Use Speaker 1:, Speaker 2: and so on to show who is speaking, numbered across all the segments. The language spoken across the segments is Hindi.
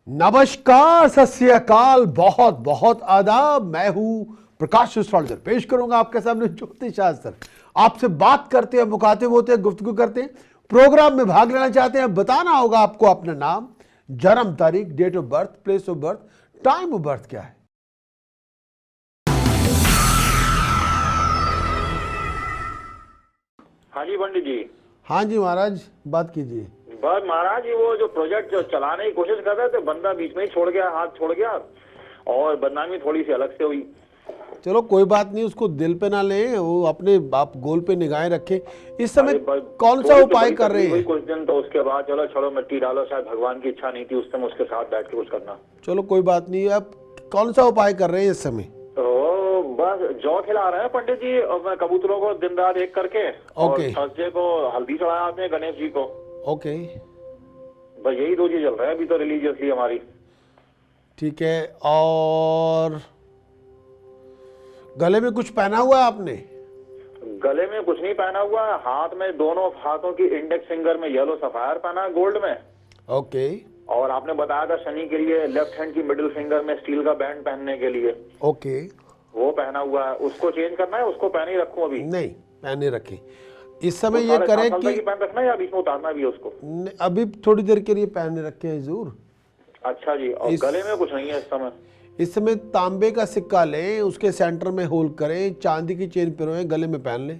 Speaker 1: नमस्कार, सत श्री अकाल, बहुत बहुत आदाब। मैं हूं प्रकाश एस्ट्रोलॉजर। पेश करूंगा आपके सामने ज्योतिष शास्त्र। आपसे बात करते हैं, मुखातिब होते हैं, गुफ्तगू करते हैं। प्रोग्राम में भाग लेना चाहते हैं, बताना होगा आपको अपना नाम, जन्म तारीख, date of birth, place of birth, time of birth क्या है।
Speaker 2: हाँ जी पंडित जी।
Speaker 1: हाँ जी महाराज, बात कीजिए।
Speaker 2: बस महाराज जी, वो जो प्रोजेक्ट जो चलाने की कोशिश कर रहे थे, बंदा बीच में ही छोड़ गया, हाथ छोड़ गया और बदनामी थोड़ी सी अलग से हुई।
Speaker 1: चलो कोई बात नहीं, उसको दिल पे ना लें, वो अपने आप गोल पे निगाहें रखें। इस समय कौन सा उपाय कर रहे हैं?
Speaker 2: कुछ दिन तो उसके बाद चलो छोड़ो, मिट्टी डालो, शायद भगवान की इच्छा नहीं थी उस समय उसके साथ बैठ के कुछ करना।
Speaker 1: चलो कोई बात नहीं, आप कौन सा उपाय कर रहे हैं इस समय?
Speaker 2: तो बस जौ खिला रहे हैं पंडित जी, और मैं कबूतरों को दिन रात एक करके। और थर्सडे को हल्दी चढ़ाया आपने गणेश जी को।
Speaker 1: ओके,
Speaker 2: बस यही दो चीज चल रहा है अभी तो रिलीजियसली हमारी।
Speaker 1: ठीक है। और गले में कुछ पहना हुआ है आपने?
Speaker 2: गले में कुछ नहीं पहना हुआ है, हाथ में दोनों हाथों की इंडेक्स फिंगर में येलो सफायर पहना है गोल्ड में।
Speaker 1: ओके।
Speaker 2: और आपने बताया था शनि के लिए लेफ्ट हैंड की मिडिल फिंगर में स्टील का बैंड पहनने के लिए।
Speaker 1: ओके,
Speaker 2: वो पहना हुआ है, उसको चेंज करना है, उसको पहने ही रखूं अभी?
Speaker 1: नहीं, पहने रखें। इस समय ये करें कि
Speaker 2: पहन रखना है या बीच में उतारना भी है उसको?
Speaker 1: अभी थोड़ी देर के लिए पहने रखें जरूर।
Speaker 2: अच्छा जी। और गले में कुछ नहीं है इस समय?
Speaker 1: इस समय तांबे का सिक्का लें, उसके सेंटर में होल करें, चांदी की चेन पिरोएं, गले में पहन लें।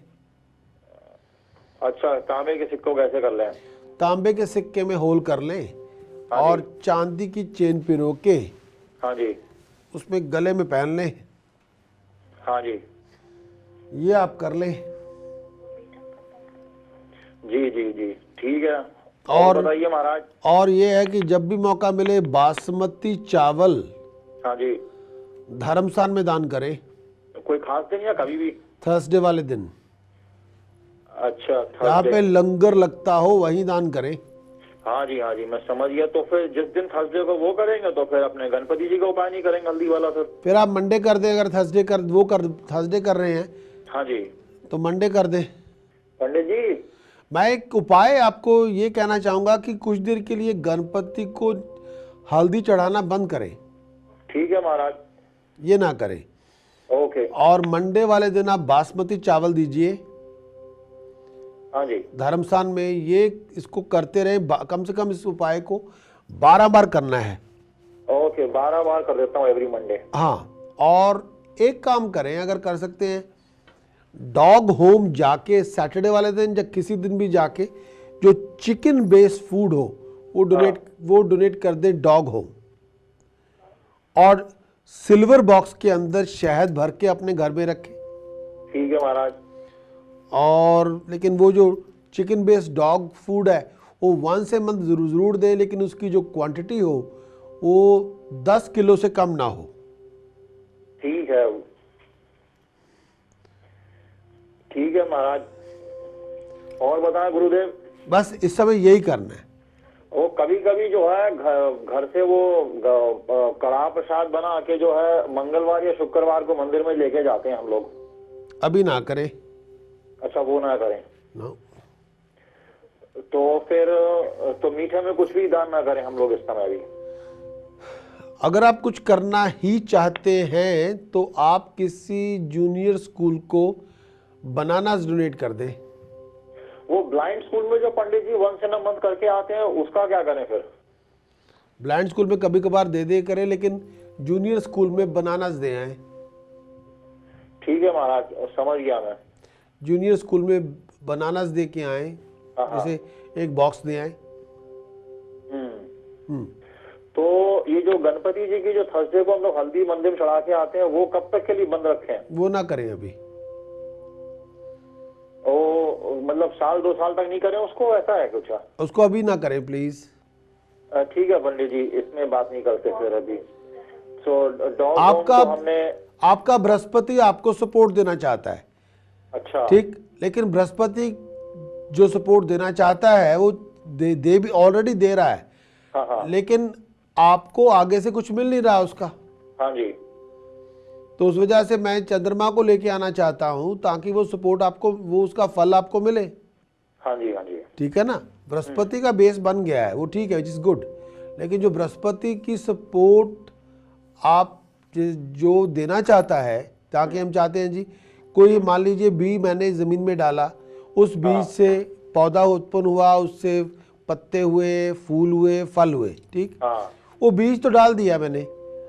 Speaker 2: अच्छा, तांबे के सिक्कों कैसे कर लें?
Speaker 1: तांबे के सिक्के में होल कर लें और चांदी की चेन पिरो के,
Speaker 2: हाँ जी,
Speaker 1: उसमें गले में पहन लें।
Speaker 2: हाँ जी,
Speaker 1: ये आप कर लें।
Speaker 2: जी जी जी, ठीक है।
Speaker 1: और
Speaker 2: बताइए महाराज।
Speaker 1: और ये है कि जब भी मौका मिले बासमती चावल,
Speaker 2: हाँ जी,
Speaker 1: धर्मस्थान में दान करें।
Speaker 2: कोई खास दिन या कभी भी?
Speaker 1: थर्सडे वाले दिन।
Speaker 2: अच्छा,
Speaker 1: यहाँ पे लंगर लगता हो वहीं दान करें।
Speaker 2: हाँ जी, हाँ जी, मैं समझ गया। तो फिर जिस दिन थर्सडे को वो करेंगे तो फिर अपने गणपति जी का उपाय नहीं करेंगे हल्दी वाला? फिर
Speaker 1: आप मंडे कर दें, अगर थर्सडे थर्सडे कर रहे हैं।
Speaker 2: हाँ जी,
Speaker 1: तो मंडे कर दें।
Speaker 2: पंडित जी,
Speaker 1: मैं एक उपाय आपको ये कहना चाहूंगा कि कुछ देर के लिए गणपति को हल्दी चढ़ाना बंद करें।
Speaker 2: ठीक है महाराज,
Speaker 1: ये ना करें।
Speaker 2: ओके।
Speaker 1: और मंडे वाले दिन आप बासमती चावल दीजिए।
Speaker 2: हाँ जी,
Speaker 1: धर्मस्थान में ये इसको करते रहे, कम से कम इस उपाय को 12 बार करना है।
Speaker 2: ओके, 12 बार कर देता हूँ एवरी मंडे।
Speaker 1: हाँ, और एक काम करें, अगर कर सकते हैं, डॉग होम जाके सैटरडे वाले दिन या किसी दिन भी जाके जो चिकन बेस्ड फूड हो वो डोनेट कर दें डॉग होम। और सिल्वर बॉक्स के अंदर शहद भर के अपने घर में रखें।
Speaker 2: ठीक है महाराज।
Speaker 1: और लेकिन वो जो चिकन बेस्ड डॉग फूड है वो वंस ए मंथ जरूर दें, लेकिन उसकी जो क्वांटिटी हो वो 10 किलो से कम ना हो।
Speaker 2: ठीक है, ठीक है महाराज। और बताएं गुरुदेव?
Speaker 1: बस इस समय यही करना है।
Speaker 2: वो कभी कभी जो है घर से वो कड़ाह प्रसाद बना के जो है मंगलवार या शुक्रवार को मंदिर में लेके जाते हैं हम लोग।
Speaker 1: अभी ना करें।
Speaker 2: अच्छा, वो ना करें?
Speaker 1: नो।
Speaker 2: तो फिर तो मीठे में कुछ भी दान ना करें हम लोग इस समय भी?
Speaker 1: अगर आप कुछ करना ही चाहते हैं तो आप किसी जूनियर स्कूल को बनानास डोनेट कर दें।
Speaker 2: वो ब्लाइंड स्कूल में जो पंडित जी वंस इन अ मंथ करके आते हैं, उसका क्या करें फिर?
Speaker 1: ब्लाइंड स्कूल में कभी कभार दे करें, लेकिन जूनियर स्कूल में बनानास दे आए।
Speaker 2: ठीक है महाराज, समझ गया मैं।
Speaker 1: जूनियर स्कूल में बनानास दे के आए, जैसे एक बॉक्स दे आए।
Speaker 2: तो ये जो गणपति जी की जो थर्सडे को हम लोग हल्दी मंदिर में चढ़ा के आते हैं, वो कब तक के लिए बंद रखें?
Speaker 1: वो ना करें अभी।
Speaker 2: ओ, मतलब साल 2 साल तक नहीं करें उसको, ऐसा है कुछ?
Speaker 1: उसको अभी ना करें प्लीज।
Speaker 2: ठीक है पंडित जी, इसमें बात नहीं करते फिर अभी। तो
Speaker 1: आपका बृहस्पति आपको सपोर्ट देना चाहता है।
Speaker 2: अच्छा,
Speaker 1: ठीक, लेकिन बृहस्पति जो सपोर्ट देना चाहता है वो दे भी ऑलरेडी दे रहा है।
Speaker 2: हाँ हाँ,
Speaker 1: लेकिन आपको आगे से कुछ मिल नहीं रहा उसका।
Speaker 2: हाँ जी।
Speaker 1: तो उस वजह से मैं चंद्रमा को लेके आना चाहता हूं ताकि वो सपोर्ट आपको, वो उसका फल आपको मिले।
Speaker 2: हाँ जी, हाँ जी।
Speaker 1: ठीक है ना? बृहस्पति का बेस बन गया है वो, ठीक है, विच इज गुड। लेकिन जो बृहस्पति की सपोर्ट आप जो देना चाहता है, ताकि हम चाहते हैं जी कोई मान लीजिए बीज मैंने ज़मीन में डाला, उस बीज से पौधा उत्पन्न हुआ, उससे पत्ते हुए, फूल हुए, फल हुए, ठीक,
Speaker 2: हाँ
Speaker 1: वो बीज तो डाल दिया मैंने,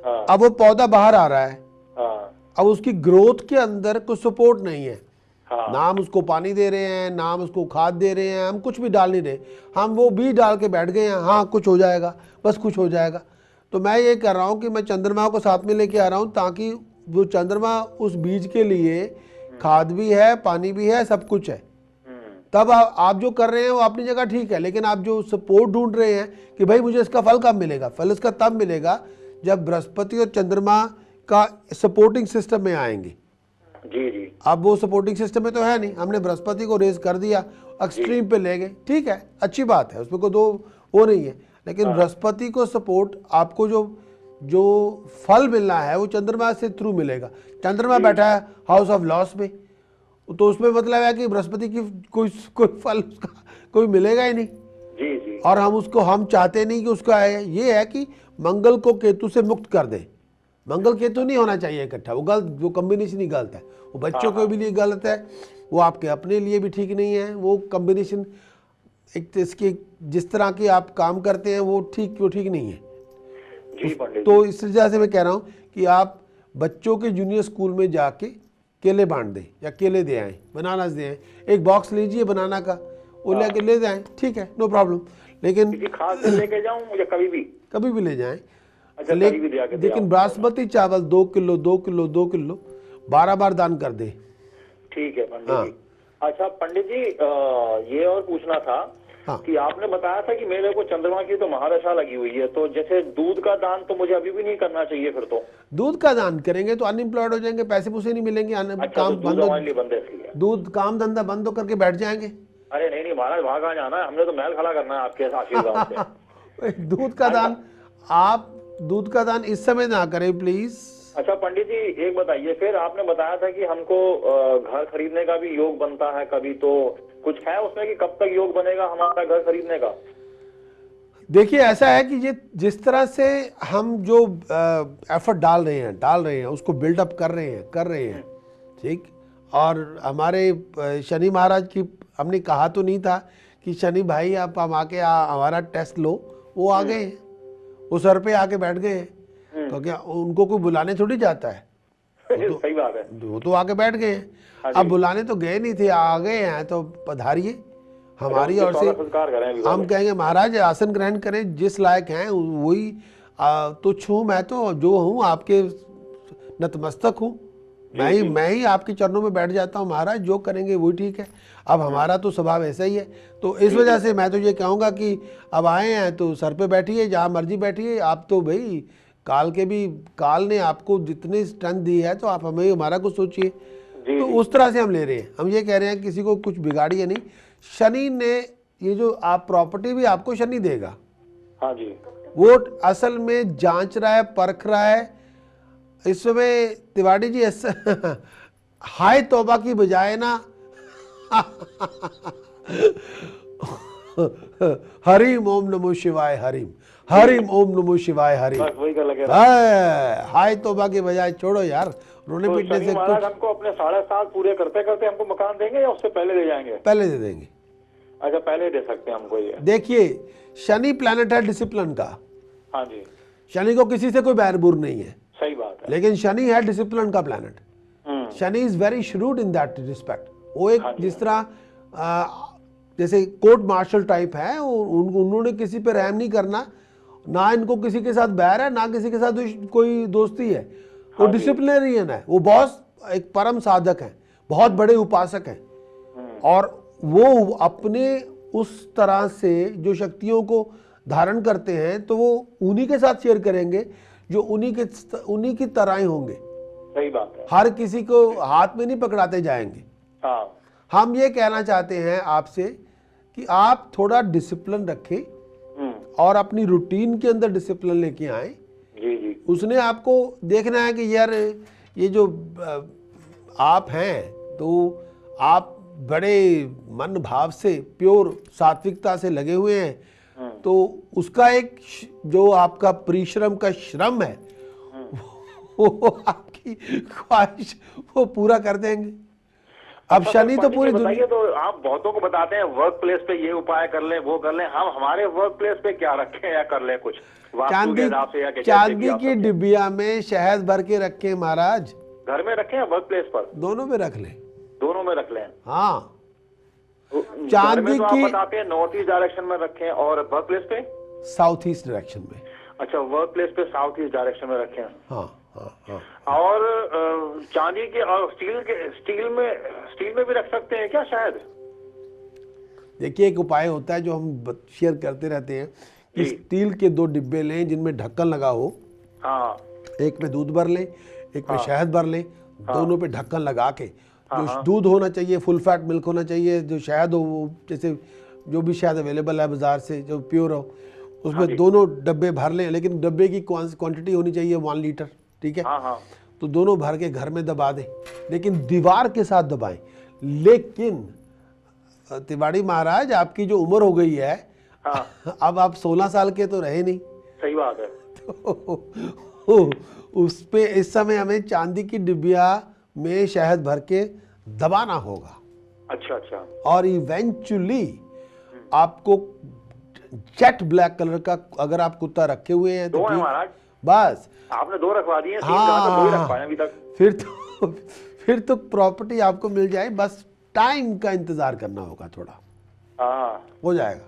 Speaker 2: हाँ
Speaker 1: अब वो पौधा बाहर आ रहा है,
Speaker 2: हाँ
Speaker 1: अब उसकी ग्रोथ के अंदर कुछ सपोर्ट नहीं है,
Speaker 2: हाँ
Speaker 1: ना हम उसको पानी दे रहे हैं, ना हम उसको खाद दे रहे हैं, हम कुछ भी डाल नहीं रहे, हम वो बीज डाल के बैठ गए हैं, हाँ कुछ हो जाएगा, बस कुछ हो जाएगा। तो मैं ये कर रहा हूँ कि मैं चंद्रमा को साथ में लेके आ रहा हूँ, ताकि वो चंद्रमा उस बीज के लिए खाद भी है, पानी भी है, सब कुछ है। तब आप जो कर रहे हैं वो अपनी जगह ठीक है, लेकिन आप जो सपोर्ट ढूंढ रहे हैं कि भाई मुझे इसका फल कब मिलेगा, फल इसका तब मिलेगा जब बृहस्पति और चंद्रमा का सपोर्टिंग सिस्टम में आएंगे।
Speaker 2: जी जी
Speaker 1: अब वो सपोर्टिंग सिस्टम में तो है नहीं, हमने बृहस्पति को रेज कर दिया, एक्सट्रीम पे ले गए, ठीक है, अच्छी बात है, उसमें कोई दो वो नहीं है, लेकिन बृहस्पति को सपोर्ट आपको जो फल मिलना है वो चंद्रमा से थ्रू मिलेगा। चंद्रमा बैठा है हाउस ऑफ लॉस में, तो उसमें मतलब है कि बृहस्पति की कोई फल उसका कोई मिलेगा ही नहीं।
Speaker 2: जी जी
Speaker 1: और हम चाहते नहीं कि उसका है, ये है कि मंगल को केतु से मुक्त कर दे। मंगल केतु नहीं होना चाहिए इकट्ठा, वो गलत, वो कॉम्बिनेशन ही गलत है, वो बच्चों के भी लिए गलत है, वो आपके अपने लिए भी ठीक नहीं है, वो कॉम्बिनेशन एक इसकी जिस तरह की आप काम करते हैं वो ठीक नहीं है।
Speaker 2: जी पंडित
Speaker 1: तो इस वजह से मैं कह रहा हूँ कि आप बच्चों के जूनियर स्कूल में जाके केले बांट दें या केले दे आएँ, बनानास दे आएँ, एक बॉक्स लीजिए बनाना का, वो लेके ले जाएँ, ठीक है, नो प्रॉब्लम, लेकिन
Speaker 2: जी खाद से लेके जाऊं मुझे कभी भी
Speaker 1: ले जाएं।
Speaker 2: अच्छा कभी भी दे आके दे
Speaker 1: लेकिन
Speaker 2: आऊं।
Speaker 1: बासमती चावल 2 किलो 2 किलो 2 किलो 12 बार दान कर दे।
Speaker 2: ठीक है पंडित
Speaker 1: हाँ।
Speaker 2: जी। अच्छा पंडित जी ये और पूछना था
Speaker 1: हाँ।
Speaker 2: कि आपने बताया था कि मेरे को चंद्रमा की तो महादशा लगी हुई है, तो जैसे दूध का दान तो मुझे अभी भी नहीं करना चाहिए फिर तो?
Speaker 1: दूध का दान करेंगे तो अनएम्प्लॉयड हो जाएंगे, पैसे पूसे नहीं मिलेंगे,
Speaker 2: अच्छा
Speaker 1: काम
Speaker 2: तो दूध
Speaker 1: बंद
Speaker 2: हमारे लिए बंद है इसलिए?
Speaker 1: दूध काम धंधा बंद हो करके बैठ जाएंगे।
Speaker 2: अरे नहीं महाराज, वहां कहाँ जाना है, हमने तो महल खड़ा करना है आपके आशीर्वाद से।
Speaker 1: दूध का दान, आप दूध का दान इस समय ना करें प्लीज।
Speaker 2: अच्छा पंडित जी एक बताइए, फिर आपने बताया था कि हमको घर खरीदने का भी योग बनता है कभी, तो कुछ है उसमें कि कब तक योग बनेगा हमारा घर खरीदने का?
Speaker 1: देखिए ऐसा है कि ये जिस तरह से हम जो एफर्ट डाल रहे हैं उसको बिल्डअप कर रहे हैं, ठीक, और हमारे शनि महाराज की हमने कहा तो नहीं था कि शनि भाई आप हम आके हमारा टेस्ट लो, वो आ गए हैं, वो सर पे आके बैठ गए हैं, तो क्या उनको कोई बुलाने थोड़ी जाता है,
Speaker 2: सही बात है,
Speaker 1: वो तो आके बैठ गए हैं। अब बुलाने तो गए नहीं थे, आ गए हैं, तो पधारिए हमारी ओर से।
Speaker 2: संस्कार करें अभी
Speaker 1: हम कहेंगे महाराज आसन ग्रहण करें, जिस लायक हैं वही तुच्छ हूँ, मैं तो जो हूँ आपके नतमस्तक हूँ, मैं ही आपके चरणों में बैठ जाता हूँ महाराज, जो करेंगे वही ठीक है। अब हमारा तो स्वभाव ऐसा ही है, तो इस वजह से मैं तो ये कहूँगा कि अब आए हैं तो सर पे बैठिए, जहाँ मर्जी बैठिए, आप तो भाई काल ने आपको जितनी स्ट्रेंथ दी है, तो आप हमें हमारा कुछ सोचिए। तो उस तरह से हम ले रहे हैं, हम ये कह रहे हैं किसी को कुछ बिगाड़िए नहीं। शनि ने ये जो आप प्रॉपर्टी भी आपको शनि देगा,
Speaker 2: हाँ जी,
Speaker 1: वो असल में जांच रहा है, परख रहा है। इस समय तिवारी जी हाय तौबा की बजाय ना हरिम ओम नमो शिवाय हरिम ओम नमो शिवाय हरिम,
Speaker 2: बस वही का लगे
Speaker 1: हाय तौबा की बजाय छोड़ो यार, रोने
Speaker 2: तो
Speaker 1: पीटने
Speaker 2: शनि
Speaker 1: से
Speaker 2: महाराज
Speaker 1: कुछ
Speaker 2: हमको अपने 7.5 पूरे करते करते हमको मकान देंगे या उससे पहले दे जाएंगे?
Speaker 1: पहले दे देंगे।
Speaker 2: अच्छा पहले दे सकते हैं हमको ये?
Speaker 1: देखिए शनि प्लैनेट है डिसिप्लिन का,
Speaker 2: हाँ जी,
Speaker 1: शनि को किसी से कोई बैर बुर नहीं है,
Speaker 2: सही बात है।
Speaker 1: लेकिन शनि है डिसिप्लिन का planet. Shani is very shrewd in that respect. वो एक जिस तरह जैसे कोर्ट मार्शल टाइप है, उन्होंने किसी पे रहम नहीं करना, ना इनको किसी के साथ बैर है, ना किसी के साथ कोई दोस्ती है, वो डिसिप्लिनरियन है, वो बॉस एक परम साधक है, बहुत बड़े उपासक हैं, और वो अपने उस तरह से जो शक्तियों को धारण करते हैं, तो वो उन्हीं के साथ शेयर करेंगे जो उन्हीं की तरह ही होंगे।
Speaker 2: सही बात है।
Speaker 1: हर किसी को हाथ में नहीं पकड़ाते जाएंगे।
Speaker 2: हाँ,
Speaker 1: हम ये कहना चाहते हैं आपसे कि आप थोड़ा डिसिप्लिन रखें और अपनी रूटीन के अंदर डिसिप्लिन लेके आए।
Speaker 2: जी जी,
Speaker 1: उसने आपको देखना है कि यार ये जो आप हैं, तो आप बड़े मन भाव से प्योर सात्विकता से लगे हुए हैं, तो उसका एक जो आपका परिश्रम का श्रम है वो आपकी ख्वाहिश वो पूरा कर देंगे। अब शनि तो पूरी दुनिया।
Speaker 2: बताइए, तो आप बहुतों को बताते हैं वर्क प्लेस पे ये उपाय कर लें, वो कर लें, हम हमारे वर्क प्लेस पे क्या रखें या कर लें कुछ वास्तु के हिसाब से, या
Speaker 1: चांदी की डिबिया में शहद भर के रखें महाराज।
Speaker 2: घर में रखें या वर्क प्लेस पर?
Speaker 1: दोनों में रख लें।
Speaker 2: दोनों में रख लें।
Speaker 1: हाँ,
Speaker 2: चांदी तो आप बताते हैं नॉर्थ ईस्ट डायरेक्शन में रखें, और वर्क प्लेस पे
Speaker 1: साउथ ईस्ट डायरेक्शन में।
Speaker 2: अच्छा, वर्क प्लेस पे साउथ ईस्ट डायरेक्शन में रखें।
Speaker 1: हाँ हाँ हाँ।
Speaker 2: और चांदी के और स्टील में भी रख सकते हैं क्या शायद?
Speaker 1: देखिए, एक उपाय होता है जो हम शेयर करते रहते हैं कि स्टील के 2 डिब्बे लें जिनमें ढक्कन लगा हो।
Speaker 2: हाँ।
Speaker 1: एक में दूध भर लें, एक में शहद भर लें। दोनों पे ढक्कन लगा के जो दूध होना चाहिए फुल फैट मिल्क होना चाहिए, जो शहद हो वो जैसे जो भी शहद अवेलेबल है बाजार से जो प्योर हो, उसमें दोनों डब्बे भर लें। लेकिन डब्बे की क्वांटिटी होनी चाहिए 1 लीटर, ठीक है? तो दोनों भर के घर में दबा दें, लेकिन दीवार के साथ दबाएं। लेकिन तिवाड़ी महाराज, आपकी जो उम्र हो गई है, अब आप 16 साल के तो रहे नहीं।
Speaker 2: सही बात है।
Speaker 1: तो उस पे इस समय हमें चांदी की डिबिया में शहद भर के दबाना होगा।
Speaker 2: अच्छा अच्छा।
Speaker 1: और इवेंचुअली आपको जेट ब्लैक कलर का अगर आप कुत्ता रखे हुए हैं तो
Speaker 2: महाराज
Speaker 1: बस
Speaker 2: आपने 2 रखवा दिए, 3
Speaker 1: हाँ,
Speaker 2: रख पाए अभी तक।
Speaker 1: फिर तो प्रॉपर्टी आपको मिल जाए, बस टाइम का इंतजार करना होगा थोड़ा।
Speaker 2: हाँ,
Speaker 1: हो जाएगा।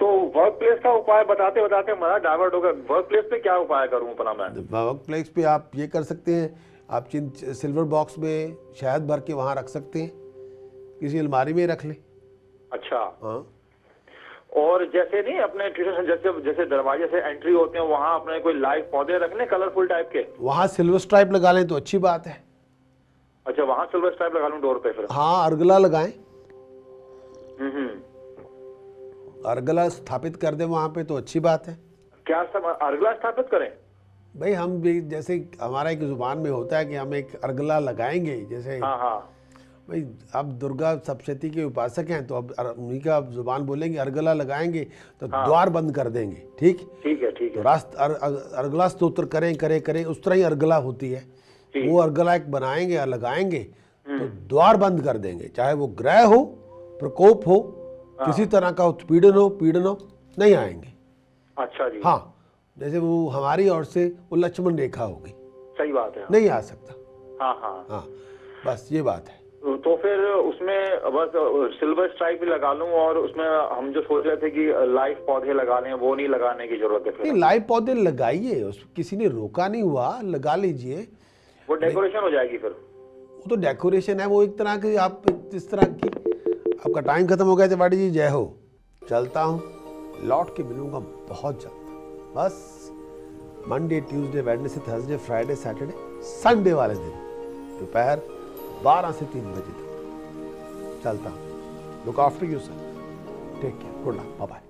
Speaker 2: तो वर्क प्लेस का उपाय बताते बताते हमारा डाइवर्ट हो गया। वर्क प्लेस पे क्या उपाय करूं अपना मैं?
Speaker 1: वर्क प्लेस पे आप ये कर सकते हैं, आप सिल्वर बॉक्स में शहद भर के वहाँ रख सकते हैं, किसी अलमारी में रख लें।
Speaker 2: अच्छा।
Speaker 1: हाँ।
Speaker 2: और जैसे नहीं अपने जैसे दरवाजे से एंट्री होते हैं वहाँ अपने कोई लाइव पौधे रख लें कलरफुल टाइप के? वहाँ
Speaker 1: सिल्वर स्ट्राइप लगा लें तो अच्छी बात है।
Speaker 2: अच्छा, वहाँ सिल्वर स्ट्राइप लगा लूं डोर पे फिर?
Speaker 1: हाँ, अर्गला लगाएं। अर्गला स्थापित कर दें वहाँ पे तो अच्छी बात है।
Speaker 2: क्या सब अर्गला स्थापित करें?
Speaker 1: भाई हम भी जैसे हमारा एक जुबान में होता है कि हम एक अर्गला लगाएंगे, जैसे
Speaker 2: हाँ।
Speaker 1: भाई अब दुर्गा सप्तशती के उपासक हैं तो अब उन्हीं का जुबान बोलेंगे अर्गला लगाएंगे तो द्वार बंद कर देंगे। ठीक
Speaker 2: है।
Speaker 1: तो अर्गला स्तोत्र करें उस तरह ही अर्गला होती है। वो अर्गला एक बनाएंगे और लगाएंगे तो द्वार बंद कर देंगे, चाहे वो ग्रह हो, प्रकोप हो, किसी तरह का उत्पीड़न हो, पीड़न हो, नहीं आएंगे।
Speaker 2: अच्छा जी।
Speaker 1: हाँ, जैसे वो हमारी ओर से वो लक्ष्मण रेखा होगी।
Speaker 2: सही बात है।
Speaker 1: नहीं आ सकता।
Speaker 2: हाँ,
Speaker 1: बस ये बात है।
Speaker 2: तो फिर उसमें बस सिल्वर स्ट्राइप भी लगा लूं, और उसमें हम जो सोच रहे थे कि लाइव पौधे लगा लें, वो नहीं लगाने की जरूरत है?
Speaker 1: नहीं, लाइव पौधे लगाइए, किसी ने रोका नहीं हुआ, लगा लीजिए।
Speaker 2: वो डेकोरेशन हो जाएगी फिर?
Speaker 1: वो तो डेकोरेशन है, वो एक तरह की आप इस तरह की। आपका टाइम खत्म हो गया तिवाड़ी जी, जय हो। चलता हूँ, लौट के मिलूंगा बहुत जल्द। बस Monday, Tuesday, Wednesday, Thursday, Friday, Saturday, Sunday वाले दिन दोपहर 12 से 3 बजे तक चलता हूँ। Look after you sir, take care, good luck, bye bye.